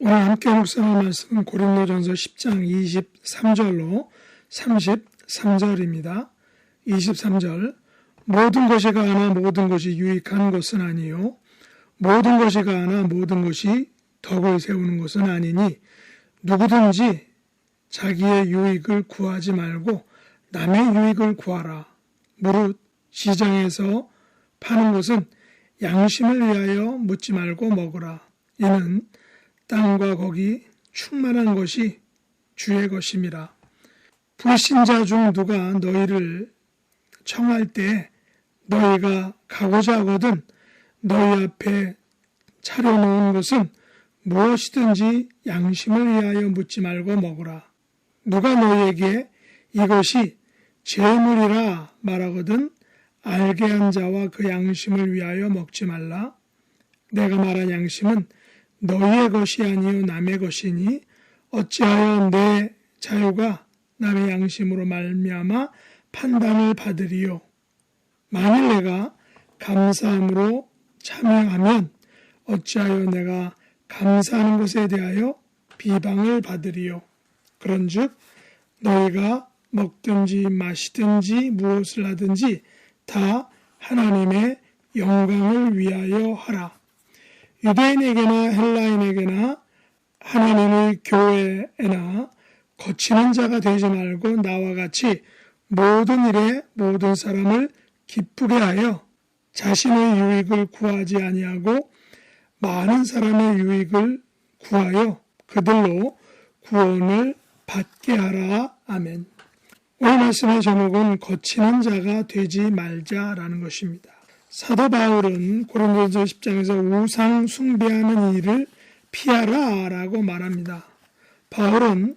오늘 함께 묵상할 말씀은 고린도전서 10장 23절로 33절입니다. 23절 모든 것이 가하나 모든 것이 유익한 것은 아니요 모든 것이 가하나 모든 것이 덕을 세우는 것은 아니니 누구든지 자기의 유익을 구하지 말고 남의 유익을 구하라. 무릇 시장에서 파는 것은 양심을 위하여 묻지 말고 먹으라. 이는 땅과 거기 충만한 것이 주의 것임이라. 불신자 중 누가 너희를 청할 때 너희가 가고자 하거든 너희 앞에 차려놓은 것은 무엇이든지 양심을 위하여 묻지 말고 먹으라. 누가 너희에게 이것이 재물이라 말하거든 알게 한 자와 그 양심을 위하여 먹지 말라. 내가 말한 양심은 너희의 것이 아니요 남의 것이니 어찌하여 내 자유가 남의 양심으로 말미암아 판단을 받으리요. 만일 내가 감사함으로 참여하면 어찌하여 내가 감사하는 것에 대하여 비방을 받으리요. 그런즉 너희가 먹든지 마시든지 무엇을 하든지 다 하나님의 영광을 위하여 하라. 유대인에게나 헬라인에게나 하나님의 교회에나 거치는 자가 되지 말고 나와 같이 모든 일에 모든 사람을 기쁘게 하여 자신의 유익을 구하지 아니하고 많은 사람의 유익을 구하여 그들로 구원을 받게 하라. 아멘. 오늘 말씀의 제목은 거치는 자가 되지 말자라는 것입니다. 사도 바울은 고린도전서 10장에서 우상 숭배하는 일을 피하라 라고 말합니다. 바울은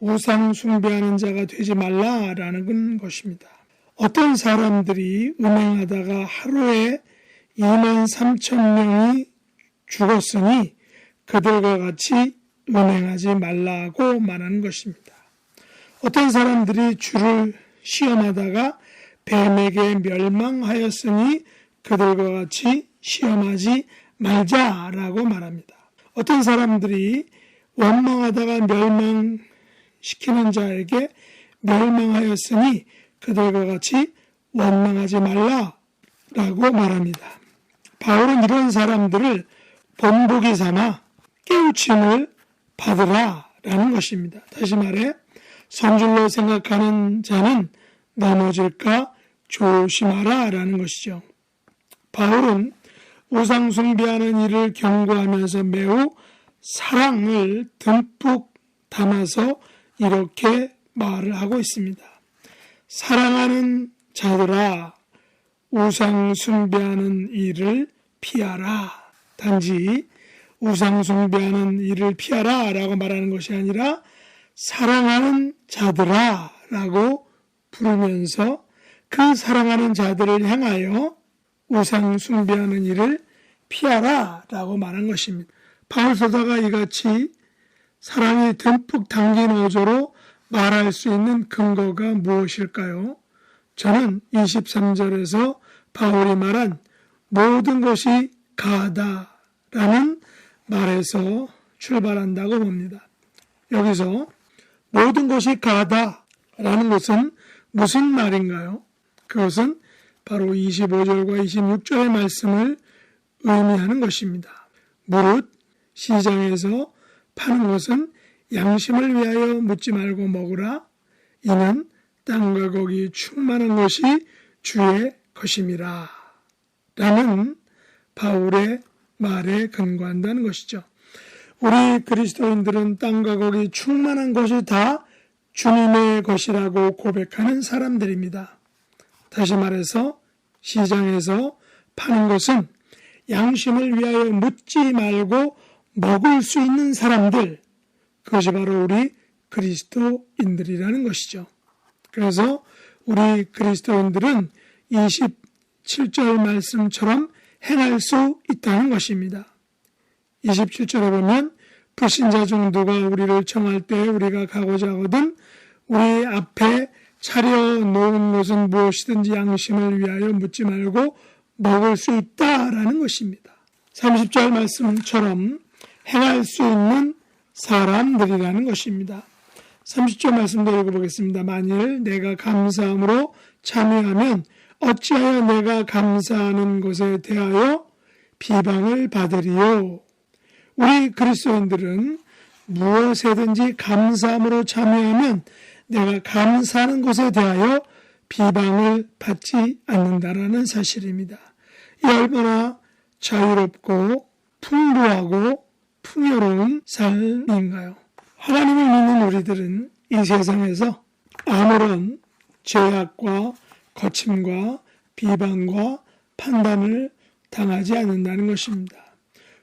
우상 숭배하는 자가 되지 말라라는 것입니다. 어떤 사람들이 음행하다가 하루에 23,000명이 죽었으니 그들과 같이 음행하지 말라고 말하는 것입니다. 어떤 사람들이 주를 시험하다가 뱀에게 멸망하였으니 그들과 같이 시험하지 말자라고 말합니다. 어떤 사람들이 원망하다가 멸망시키는 자에게 멸망하였으니 그들과 같이 원망하지 말라라고 말합니다. 바울은 이런 사람들을 본보기 삼아 깨우침을 받으라라는 것입니다. 다시 말해 선줄로 생각하는 자는 넘어질까 조심하라라는 것이죠. 바울은 우상 숭배하는 일을 경고하면서 매우 사랑을 듬뿍 담아서 이렇게 말을 하고 있습니다. 사랑하는 자들아, 우상 숭배하는 일을 피하라. 단지 우상 숭배하는 일을 피하라 라고 말하는 것이 아니라 사랑하는 자들아 라고 부르면서 그 사랑하는 자들을 향하여 우상 숭배하는 일을 피하라 라고 말한 것입니다. 바울 서사가 이같이 사랑이 듬뿍 담긴 어조로 말할 수 있는 근거가 무엇일까요? 저는 23절에서 바울이 말한 모든 것이 가하다라는 말에서 출발한다고 봅니다. 여기서 모든 것이 가하다라는 것은 무슨 말인가요? 그것은 바로 25절과 26절의 말씀을 의미하는 것입니다. 무릇 시장에서 파는 것은 양심을 위하여 묻지 말고 먹으라. 이는 땅과 거기 충만한 것이 주의 것임이라. 라는 바울의 말에 근거한다는 것이죠. 우리 그리스도인들은 땅과 거기 충만한 것이 다 주님의 것이라고 고백하는 사람들입니다. 다시 말해서 시장에서 파는 것은 양심을 위하여 묻지 말고 먹을 수 있는 사람들, 그것이 바로 우리 그리스도인들이라는 것이죠. 그래서 우리 그리스도인들은 27절 말씀처럼 행할 수 있다는 것입니다. 27절에 보면 불신자 중 누가 우리를 청할 때 우리가 가고자 하거든 우리 앞에 차려놓은 것은 무엇이든지 양심을 위하여 묻지 말고 먹을 수 있다라는 것입니다. 30절 말씀처럼 행할 수 있는 사람들이라는 것입니다. 30절 말씀도 읽어보겠습니다. 만일 내가 감사함으로 참여하면 어찌하여 내가 감사하는 것에 대하여 비방을 받으리요. 우리 그리스도인들은 무엇에든지 감사함으로 참여하면 내가 감사하는 것에 대하여 비방을 받지 않는다라는 사실입니다. 이 얼마나 자유롭고 풍부하고 풍요로운 삶인가요? 하나님을 믿는 우리들은 이 세상에서 아무런 제약과 거침과 비방과 판단을 당하지 않는다는 것입니다.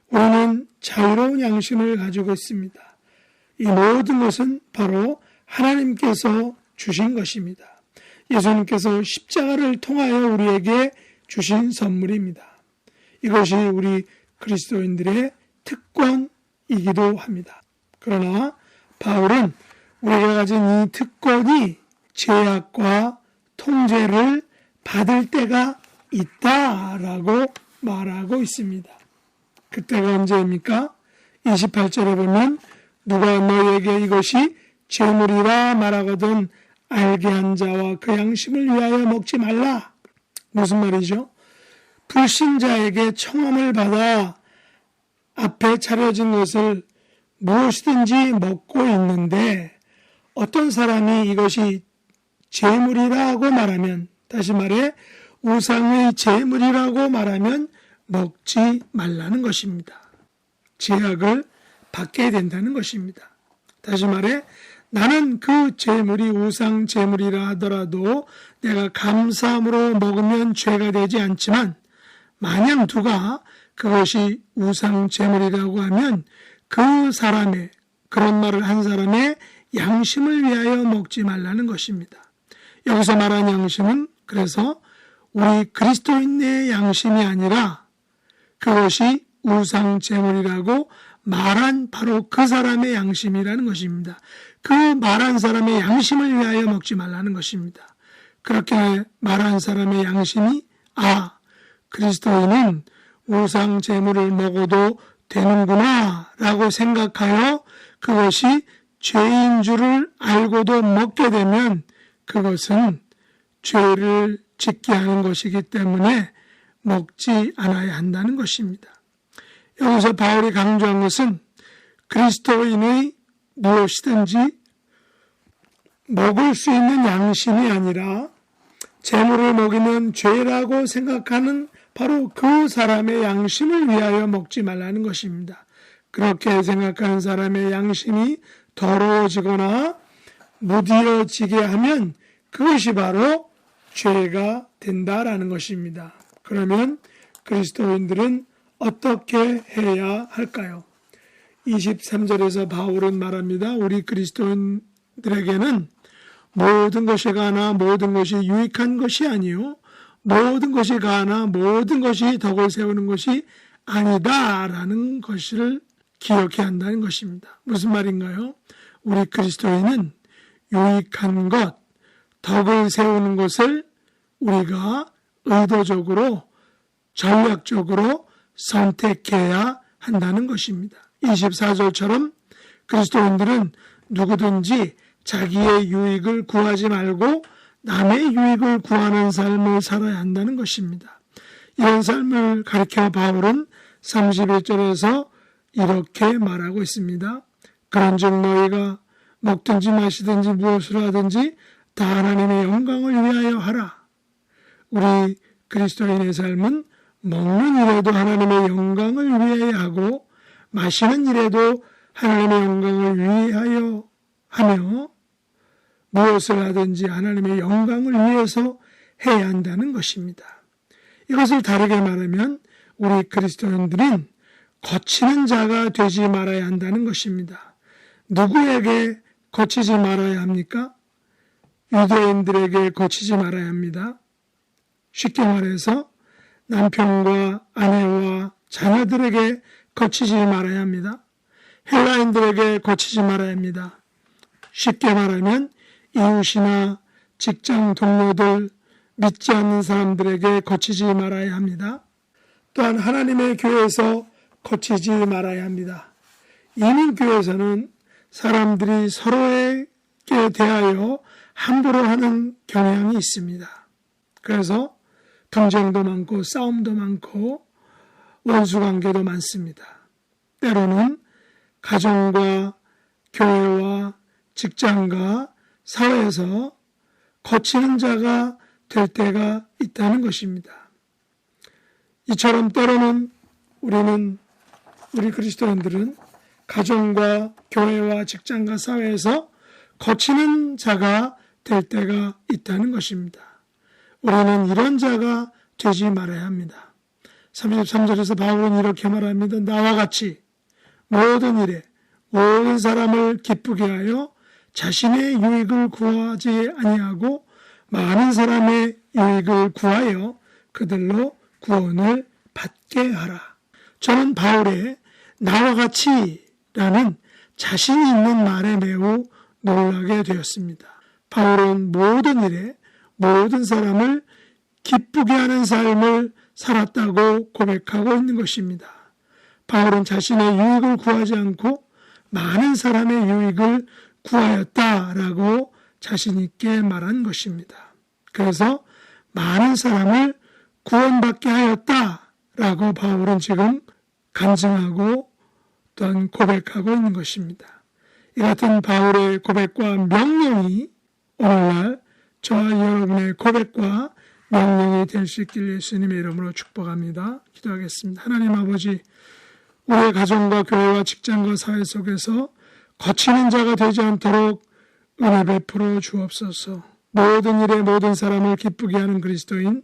우리는 자유로운 양심을 가지고 있습니다. 이 모든 것은 바로 하나님께서 주신 것입니다. 예수님께서 십자가를 통하여 우리에게 주신 선물입니다. 이것이 우리 그리스도인들의 특권이기도 합니다. 그러나 바울은 우리가 가진 이 특권이 제약과 통제를 받을 때가 있다라고 말하고 있습니다. 그때가 언제입니까? 28절에 보면 누가 너희에게 이것이 재물이라 말하거든 알게 한 자와 그 양심을 위하여 먹지 말라. 무슨 말이죠? 불신자에게 청함을 받아 앞에 차려진 것을 무엇이든지 먹고 있는데 어떤 사람이 이것이 재물이라고 말하면, 다시 말해 우상의 재물이라고 말하면 먹지 말라는 것입니다. 제약을 받게 된다는 것입니다. 다시 말해 나는 그 재물이 우상 재물이라 하더라도 내가 감사함으로 먹으면 죄가 되지 않지만 만약 누가 그것이 우상 재물이라고 하면 그 사람의, 그런 말을 한 사람의 양심을 위하여 먹지 말라는 것입니다. 여기서 말한 양심은 그래서 우리 그리스도인의 양심이 아니라 그것이 우상 재물이라고 말한 바로 그 사람의 양심이라는 것입니다. 그 말한 사람의 양심을 위하여 먹지 말라는 것입니다. 그렇게 말한 사람의 양심이 그리스도인은 우상 재물을 먹어도 되는구나 라고 생각하여 그것이 죄인 줄을 알고도 먹게 되면 그것은 죄를 짓게 하는 것이기 때문에 먹지 않아야 한다는 것입니다. 여기서 바울이 강조한 것은 그리스도인의 무엇이든지 먹을 수 있는 양심이 아니라 재물을 먹이면 죄라고 생각하는 바로 그 사람의 양심을 위하여 먹지 말라는 것입니다. 그렇게 생각하는 사람의 양심이 더러워지거나 무디어지게 하면 그것이 바로 죄가 된다라는 것입니다. 그러면 그리스도인들은 어떻게 해야 할까요? 23절에서 바울은 말합니다. 우리 그리스도인들에게는 모든 것이 가나 모든 것이 유익한 것이 아니요 모든 것이 가나 모든 것이 덕을 세우는 것이 아니다라는 것을 기억해야 한다는 것입니다. 무슨 말인가요? 우리 그리스도인은 유익한 것, 덕을 세우는 것을 우리가 의도적으로 전략적으로 선택해야 한다는 것입니다. 24절처럼 그리스도인들은 누구든지 자기의 유익을 구하지 말고 남의 유익을 구하는 삶을 살아야 한다는 것입니다. 이런 삶을 가리켜 바울은 31절에서 이렇게 말하고 있습니다. 그런즉 너희가 먹든지 마시든지 무엇을 하든지 다 하나님의 영광을 위하여 하라. 우리 그리스도인의 삶은 먹는 일에도 하나님의 영광을 위하여 하고 마시는 일에도 하나님의 영광을 위하여 하며 무엇을 하든지 하나님의 영광을 위해서 해야 한다는 것입니다. 이것을 다르게 말하면 우리 그리스도인들은 거치는 자가 되지 말아야 한다는 것입니다. 누구에게 거치지 말아야 합니까? 유대인들에게 거치지 말아야 합니다. 쉽게 말해서 남편과 아내와 자녀들에게 거치지 말아야 합니다. 헬라인들에게 거치지 말아야 합니다. 쉽게 말하면 이웃이나 직장 동료들, 믿지 않는 사람들에게 거치지 말아야 합니다. 또한 하나님의 교회에서 거치지 말아야 합니다. 이민교회에서는 사람들이 서로에게 대하여 함부로 하는 경향이 있습니다. 그래서 경쟁도 많고 싸움도 많고 원수관계도 많습니다. 때로는 가정과 교회와 직장과 사회에서 거치는 자가 될 때가 있다는 것입니다. 이처럼 때로는 우리 그리스도인들은 가정과 교회와 직장과 사회에서 거치는 자가 될 때가 있다는 것입니다. 우리는 이런 자가 되지 말아야 합니다. 33절에서 바울은 이렇게 말합니다. 나와 같이 모든 일에 모든 사람을 기쁘게 하여 자신의 유익을 구하지 아니하고 많은 사람의 유익을 구하여 그들로 구원을 받게 하라. 저는 바울의 나와 같이라는 자신 있는 말에 매우 놀라게 되었습니다. 바울은 모든 일에 모든 사람을 기쁘게 하는 삶을 살았다고 고백하고 있는 것입니다. 바울은 자신의 유익을 구하지 않고 많은 사람의 유익을 구하였다라고 자신 있게 말한 것입니다. 그래서 많은 사람을 구원받게 하였다라고 바울은 지금 간증하고 또한 고백하고 있는 것입니다. 이 같은 바울의 고백과 명령이 오늘날 저와 여러분의 고백과 명령이 될 수 있길 예수님의 이름으로 축복합니다. 기도하겠습니다. 하나님 아버지, 우리의 가정과 교회와 직장과 사회 속에서 거치는 자가 되지 않도록 은혜 베풀어 주옵소서. 모든 일에 모든 사람을 기쁘게 하는 그리스도인,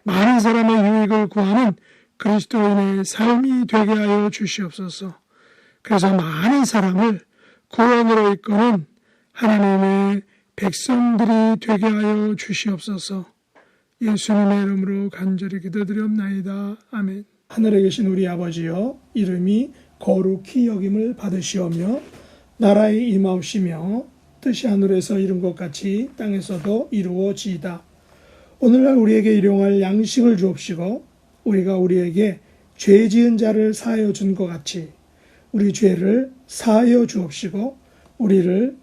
많은 사람의 유익을 구하는 그리스도인의 삶이 되게 하여 주시옵소서. 그래서 많은 사람을 구원으로 이끄는 하나님의 백성들이 되게 하여 주시옵소서. 예수님의 이름으로 간절히 기도드리옵나이다. 아멘. 하늘에 계신 우리 아버지여, 이름이 거룩히 여김을 받으시오며 나라의 임하옵시며 뜻이 하늘에서 이룬 것 같이 땅에서도 이루어지이다. 오늘날 우리에게 일용할 양식을 주옵시고 우리가 우리에게 죄 지은 자를 사하여 준 것 같이 우리 죄를 사하여 주옵시고 우리를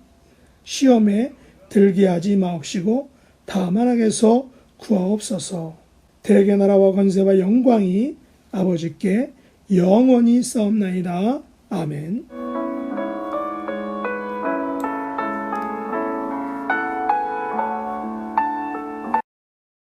시험에 들게 하지 마옵시고 다만 악에서 구하옵소서. 대개 나라와 권세와 영광이 아버지께 영원히 싸움나이다. 아멘.